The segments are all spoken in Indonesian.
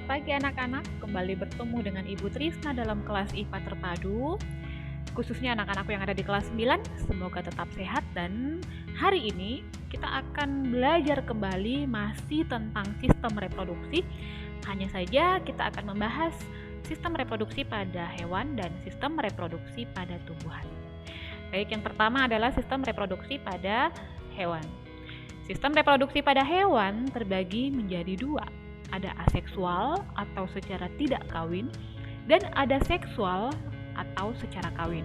Selamat pagi anak-anak, kembali bertemu dengan Ibu Trisna dalam kelas IPA terpadu. Khususnya anak-anak yang ada di kelas 9, semoga tetap sehat dan hari ini kita akan belajar kembali masih tentang sistem reproduksi. Hanya saja kita akan membahas sistem reproduksi pada hewan dan sistem reproduksi pada tumbuhan. Baik, yang pertama adalah sistem reproduksi pada hewan. Sistem reproduksi pada hewan terbagi menjadi dua. Ada aseksual atau secara tidak kawin dan ada seksual atau secara kawin.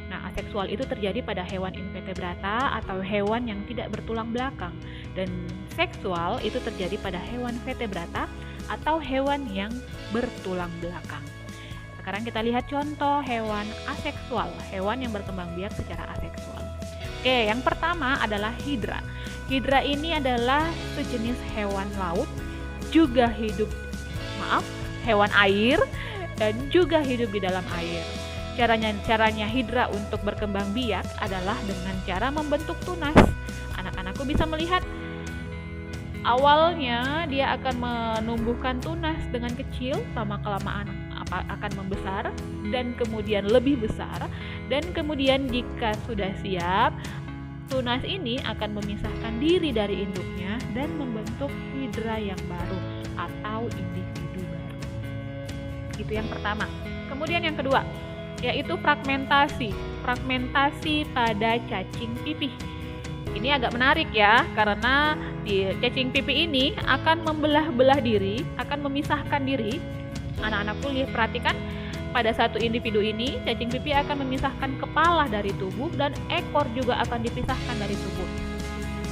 Nah, aseksual itu terjadi pada hewan invertebrata atau hewan yang tidak bertulang belakang, dan seksual itu terjadi pada hewan vertebrata atau hewan yang bertulang belakang. Sekarang kita lihat contoh hewan aseksual, hewan yang berkembang biak secara aseksual. Oke, yang pertama adalah hidra. Hidra ini adalah sejenis hewan laut, juga hewan air dan juga hidup di dalam air. Caranya hidra untuk berkembang biak adalah dengan cara membentuk tunas. Anak-anakku bisa melihat awalnya dia akan menumbuhkan tunas dengan kecil, lama-kelamaan akan membesar dan kemudian lebih besar, dan kemudian jika sudah siap, tunas ini akan memisahkan diri dari induknya dan membentuk hidra yang baru atau individu baru. Itu yang pertama. Kemudian yang kedua, yaitu fragmentasi. Fragmentasi pada cacing pipih. Ini agak menarik ya, karena di cacing pipih ini akan membelah-belah diri, akan memisahkan diri. Anak-anakku perhatikan, pada satu individu ini, cacing pipih akan memisahkan kepala dari tubuh dan ekor juga akan dipisahkan dari tubuh.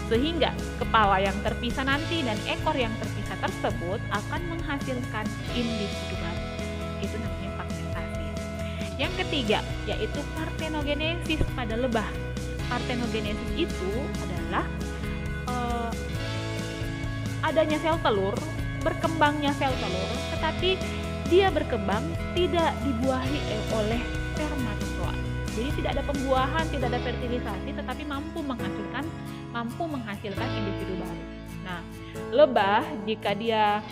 Sehingga kepala yang terpisah nanti dan ekor yang terpisah tersebut akan menghasilkan individu baru. Itu namanya fragmentasi. Yang ketiga, yaitu partenogenesis pada lebah. Partenogenesis itu adalah adanya sel telur, berkembangnya sel telur, tetapi dia berkembang tidak dibuahi oleh spermatozoa. Jadi tidak ada pembuahan, tidak ada fertilisasi, tetapi mampu menghasilkan individu baru. Nah, lebah jika dia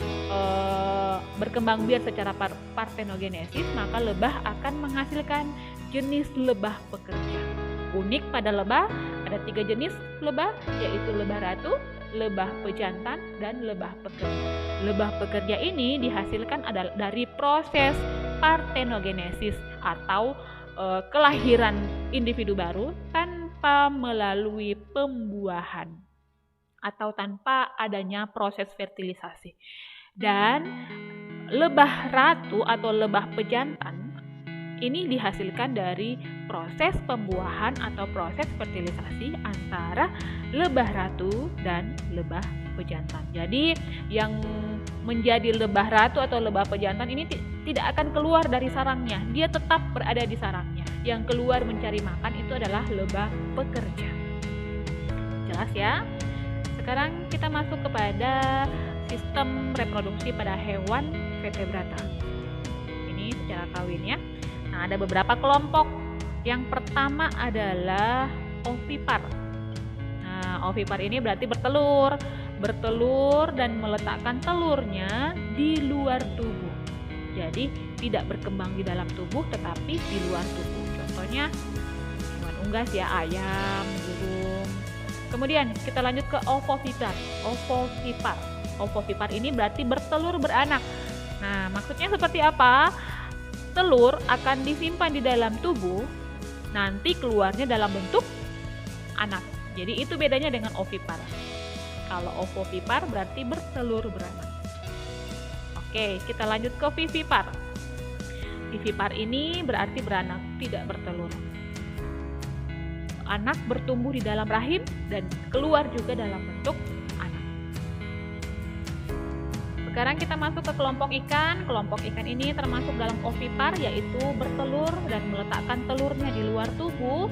berkembang biak secara partenogenesis, maka lebah akan menghasilkan jenis lebah pekerja. Unik pada lebah, ada 3 jenis lebah, yaitu lebah ratu, lebah pejantan, dan lebah pekerja. Lebah pekerja ini dihasilkan dari proses partenogenesis atau kelahiran individu baru tanpa melalui pembuahan atau tanpa adanya proses fertilisasi. Dan lebah ratu atau lebah pejantan ini dihasilkan dari proses pembuahan atau proses fertilisasi antara lebah ratu dan lebah pejantan. Jadi yang menjadi lebah ratu atau lebah pejantan ini tidak akan keluar dari sarangnya, dia tetap berada di sarangnya. Yang keluar mencari makan itu adalah lebah pekerja. Jelas ya? Sekarang kita masuk kepada sistem reproduksi pada hewan vertebrata. Ini secara kawin ya. Nah, ada beberapa kelompok. Yang pertama adalah ovipar. Nah, ovipar ini berarti bertelur dan meletakkan telurnya di luar tubuh. Jadi tidak berkembang di dalam tubuh tetapi di luar tubuh. Contohnya hewan unggas ya, ayam, burung. Kemudian kita lanjut ke ovovipar. Ovovipar ini berarti bertelur beranak. Nah, maksudnya seperti apa? Telur akan disimpan di dalam tubuh, nanti keluarnya dalam bentuk anak. Jadi itu bedanya dengan ovipar. Kalau ovovipar berarti bertelur beranak. Oke, kita lanjut ke vivipar. Vivipar ini berarti beranak, tidak bertelur. Anak bertumbuh di dalam rahim dan keluar juga dalam bentuk anak. Sekarang kita masuk ke kelompok ikan. Kelompok ikan ini termasuk dalam ovipar, yaitu bertelur dan meletakkan telurnya di luar tubuh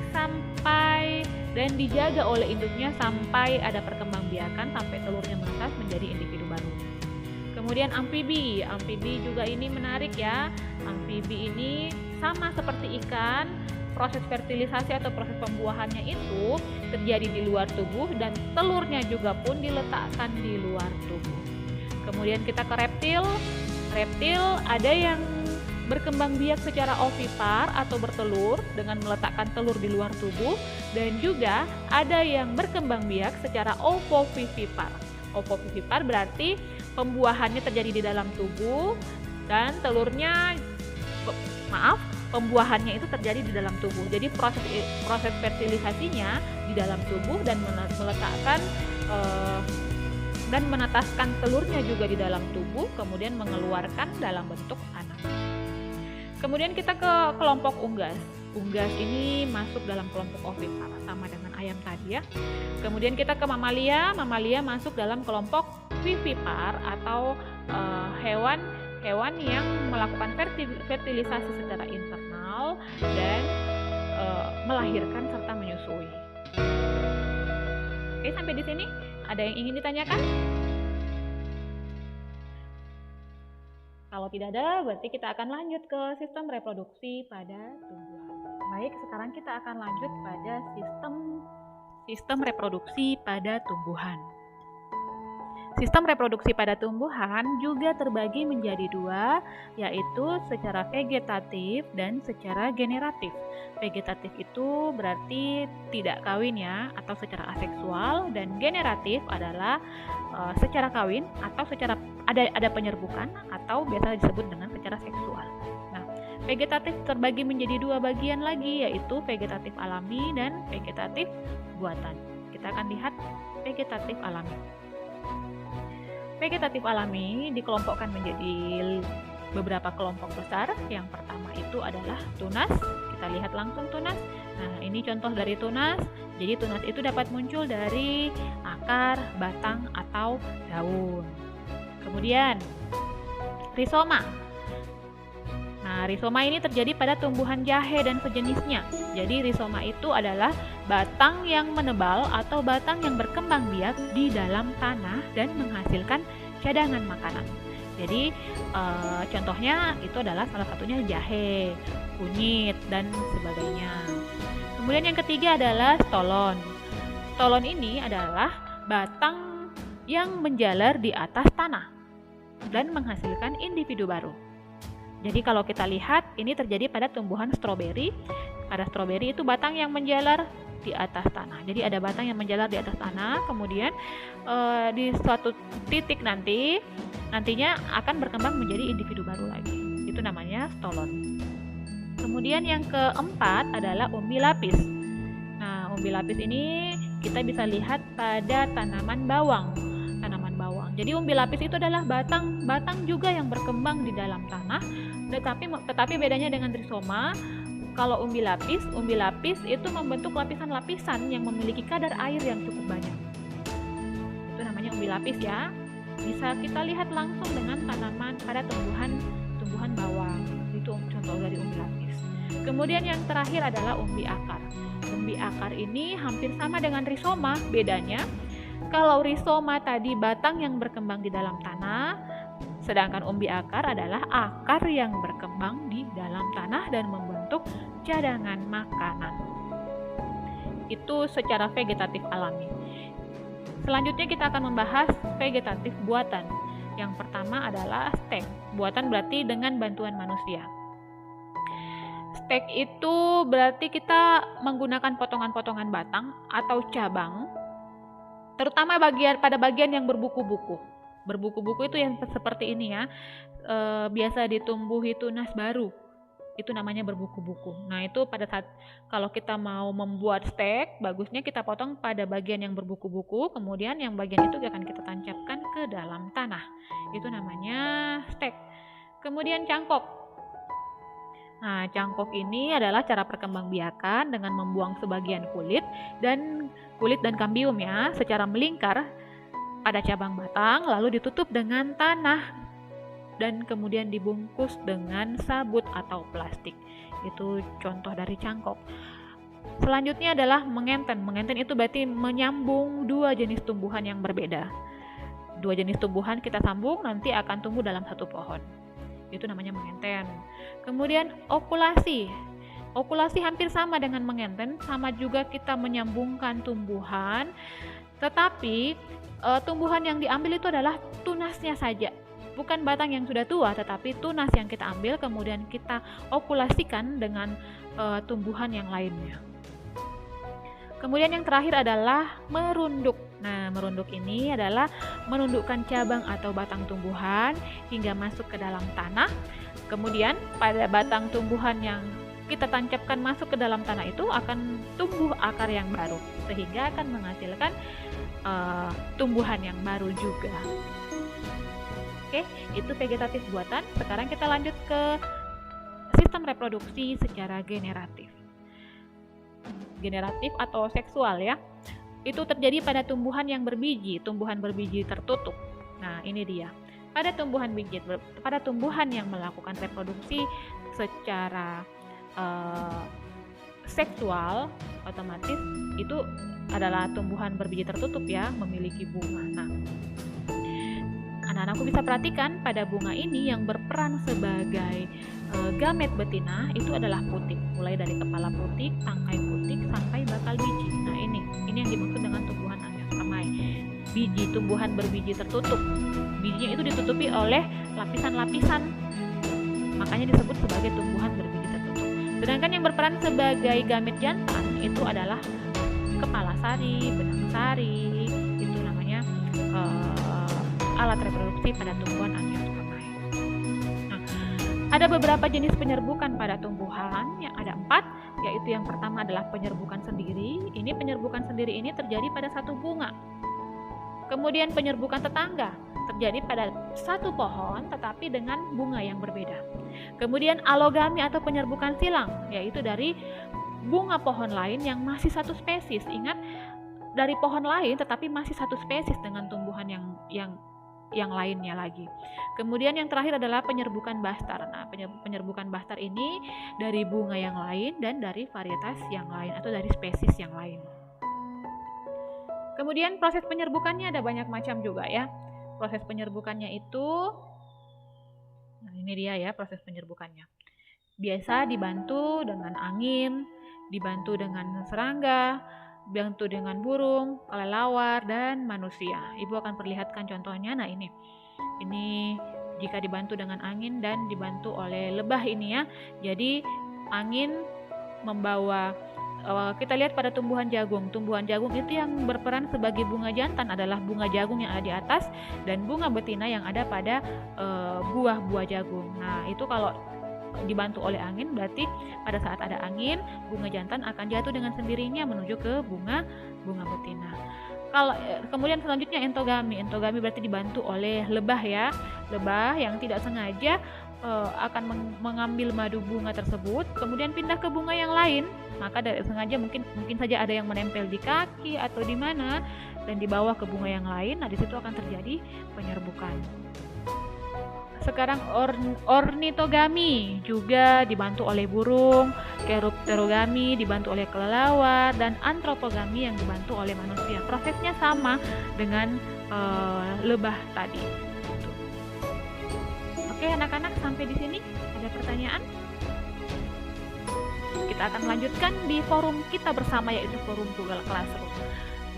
sampai dan dijaga oleh induknya sampai ada perkembangbiakan sampai telurnya menetas menjadi individu baru. Kemudian amfibi. Amfibi juga ini menarik ya. Amfibi ini sama seperti ikan, proses fertilisasi atau proses pembuahannya itu terjadi di luar tubuh dan telurnya juga pun diletakkan di luar tubuh. Kemudian kita ke reptil. Reptil ada yang berkembang biak secara ovipar atau bertelur dengan meletakkan telur di luar tubuh, dan juga ada yang berkembang biak secara ovovivipar. Ovovivipar berarti pembuahannya terjadi di dalam tubuh dan pembuahannya itu terjadi di dalam tubuh. Jadi proses fertilisasinya di dalam tubuh dan meletakkan dan menetaskan telurnya juga di dalam tubuh, kemudian mengeluarkan dalam bentuk anak. Kemudian kita ke kelompok unggas. Unggas ini masuk dalam kelompok ovipar, sama dengan ayam tadi ya. Kemudian kita ke mamalia. Mamalia masuk dalam kelompok vivipar atau hewan yang melakukan fertilisasi secara internal dan melahirkan serta menyusui. Oke, sampai di sini ada yang ingin ditanyakan? Kalau tidak ada, berarti kita akan lanjut ke sistem reproduksi pada tumbuhan. Baik, sekarang kita akan lanjut pada sistem reproduksi pada tumbuhan. Sistem reproduksi pada tumbuhan juga terbagi menjadi dua, yaitu secara vegetatif dan secara generatif. Vegetatif itu berarti tidak kawin ya, atau secara aseksual, dan generatif adalah secara kawin atau secara ada penyerbukan atau biasa disebut dengan secara seksual. Nah, vegetatif terbagi menjadi dua bagian lagi, yaitu vegetatif alami dan vegetatif buatan. Kita akan lihat vegetatif alami. Vegetatif alami dikelompokkan menjadi beberapa kelompok besar. Yang pertama itu adalah tunas. Kita lihat langsung tunas. Nah, ini contoh dari tunas. Jadi tunas itu dapat muncul dari akar, batang, atau daun. Kemudian rizoma. Nah, rizoma ini terjadi pada tumbuhan jahe dan sejenisnya. Jadi rizoma itu adalah batang yang menebal atau batang yang berkembang biak di dalam tanah dan menghasilkan cadangan makanan. Jadi contohnya itu adalah salah satunya jahe, kunyit, dan sebagainya. Kemudian yang ketiga adalah stolon. Stolon ini adalah batang yang menjalar di atas tanah dan menghasilkan individu baru. Jadi kalau kita lihat ini terjadi pada tumbuhan stroberi. Pada stroberi itu batang yang menjalar di atas tanah. Jadi ada batang yang menjalar di atas tanah, kemudian di suatu titik nantinya akan berkembang menjadi individu baru lagi. Itu namanya stolon. Kemudian yang keempat adalah umbi lapis. Nah, umbi lapis ini kita bisa lihat pada tanaman bawang. Jadi umbi lapis itu adalah batang juga yang berkembang di dalam tanah, tetapi bedanya dengan rizoma. Kalau umbi lapis itu membentuk lapisan-lapisan yang memiliki kadar air yang cukup banyak. Itu namanya umbi lapis ya. Bisa kita lihat langsung dengan tanaman pada tumbuhan bawang. Itu contoh dari umbi lapis. Kemudian yang terakhir adalah umbi akar. Umbi akar ini hampir sama dengan rizoma, bedanya kalau rizoma tadi batang yang berkembang di dalam tanah, sedangkan umbi akar adalah akar yang berkembang di dalam tanah dan membentuk cadangan makanan. Itu secara vegetatif alami. Selanjutnya kita akan membahas vegetatif buatan. Yang pertama adalah stek. Buatan berarti dengan bantuan manusia. Stek itu berarti kita menggunakan potongan-potongan batang atau cabang, terutama pada bagian yang berbuku-buku. Berbuku-buku itu yang seperti ini ya, biasa ditumbuhi tunas baru. Itu namanya berbuku-buku. Nah, itu pada saat kalau kita mau membuat stek, bagusnya kita potong pada bagian yang berbuku-buku, kemudian yang bagian itu akan kita tancapkan ke dalam tanah. Itu namanya stek. Kemudian cangkok. Nah, cangkok ini adalah cara perkembangbiakan dengan membuang sebagian kulit dan kambium ya, secara melingkar pada cabang batang, lalu ditutup dengan tanah dan kemudian dibungkus dengan sabut atau plastik. Itu contoh dari cangkok. Selanjutnya adalah mengenten. Mengenten itu berarti menyambung dua jenis tumbuhan yang berbeda. Dua jenis tumbuhan kita sambung, nanti akan tumbuh dalam satu pohon. Itu namanya mengenten. Kemudian okulasi. Okulasi hampir sama dengan mengenten, sama juga kita menyambungkan tumbuhan Tetapi tumbuhan yang diambil itu adalah tunasnya saja, bukan batang yang sudah tua, tetapi tunas yang kita ambil kemudian kita okulasikan dengan tumbuhan yang lainnya. Kemudian yang terakhir adalah merunduk. Nah, merunduk ini adalah menundukkan cabang atau batang tumbuhan hingga masuk ke dalam tanah. Kemudian pada batang tumbuhan yang kita tancapkan masuk ke dalam tanah itu akan tumbuh akar yang baru, sehingga akan menghasilkan tumbuhan yang baru juga. Oke, itu vegetatif buatan. Sekarang kita lanjut ke sistem reproduksi secara generatif. Generatif atau seksual ya, itu terjadi pada tumbuhan yang berbiji, tumbuhan berbiji tertutup. Nah, ini dia. Pada tumbuhan yang melakukan reproduksi secara seksual, otomatis itu adalah tumbuhan berbiji tertutup ya, memiliki bunga. Nah, anak-anakku bisa perhatikan pada bunga ini yang berperan sebagai gamet betina itu adalah putik, mulai dari kepala putik, tangkai putik sampai bakal biji. Nah, ini yang dimaksud dengan tumbuhan angiospermae. Biji, tumbuhan berbiji tertutup. Bijinya itu ditutupi oleh lapisan-lapisan, makanya disebut sebagai tumbuhan berbiji tertutup. Sedangkan yang berperan sebagai gamet jantan itu adalah kepala sari, benang sari, itu namanya alat reproduksi pada tumbuhan angiospermae. Nah, ada beberapa jenis penyerbukan pada tumbuhan, yang ada 4, yaitu yang pertama adalah penyerbukan sendiri. Ini penyerbukan sendiri ini terjadi pada satu bunga. Kemudian penyerbukan tetangga terjadi pada satu pohon tetapi dengan bunga yang berbeda. Kemudian alogami atau penyerbukan silang, yaitu dari bunga pohon lain yang masih satu spesies. Ingat, dari pohon lain tetapi masih satu spesies dengan tumbuhan yang lainnya lagi. Kemudian yang terakhir adalah penyerbukan bastar. Nah, penyerbukan bastar ini dari bunga yang lain dan dari varietas yang lain atau dari spesies yang lain. Kemudian proses penyerbukannya ada banyak macam juga ya. Proses penyerbukannya itu, nah ini dia ya proses penyerbukannya. Biasa dibantu dengan angin, dibantu dengan serangga, dibantu dengan burung, kelelawar, dan manusia. Ibu akan perlihatkan contohnya. Nah, ini jika dibantu dengan angin dan dibantu oleh lebah ini ya. Jadi angin membawa, kita lihat pada tumbuhan jagung. Tumbuhan jagung itu yang berperan sebagai bunga jantan adalah bunga jagung yang ada di atas dan bunga betina yang ada pada buah-buah jagung. Nah, itu kalau dibantu oleh angin berarti pada saat ada angin bunga jantan akan jatuh dengan sendirinya menuju ke bunga betina. Kalau kemudian selanjutnya entogami berarti dibantu oleh lebah ya, lebah yang tidak sengaja akan mengambil madu bunga tersebut kemudian pindah ke bunga yang lain, maka dari sengaja mungkin saja ada yang menempel di kaki atau di mana dan dibawa ke bunga yang lain. Nah, di situ akan terjadi penyerbukan. Sekarang ornitogami juga dibantu oleh burung, kerupterogami dibantu oleh kelelawar, dan antropogami yang dibantu oleh manusia. Prosesnya sama dengan lebah tadi. Oke anak-anak, sampai di sini ada pertanyaan? Kita akan lanjutkan di forum kita bersama, yaitu forum Google Classroom.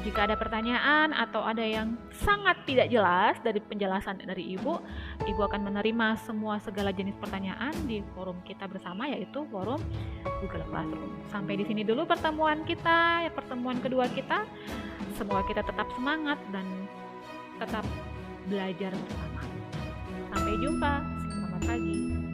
Jika ada pertanyaan atau ada yang sangat tidak jelas dari penjelasan dari Ibu akan menerima segala jenis pertanyaan di forum kita bersama, yaitu forum Google Classroom. Sampai di sini dulu pertemuan kedua kita. Semoga kita tetap semangat dan tetap belajar bersama. Sampai jumpa, selamat pagi.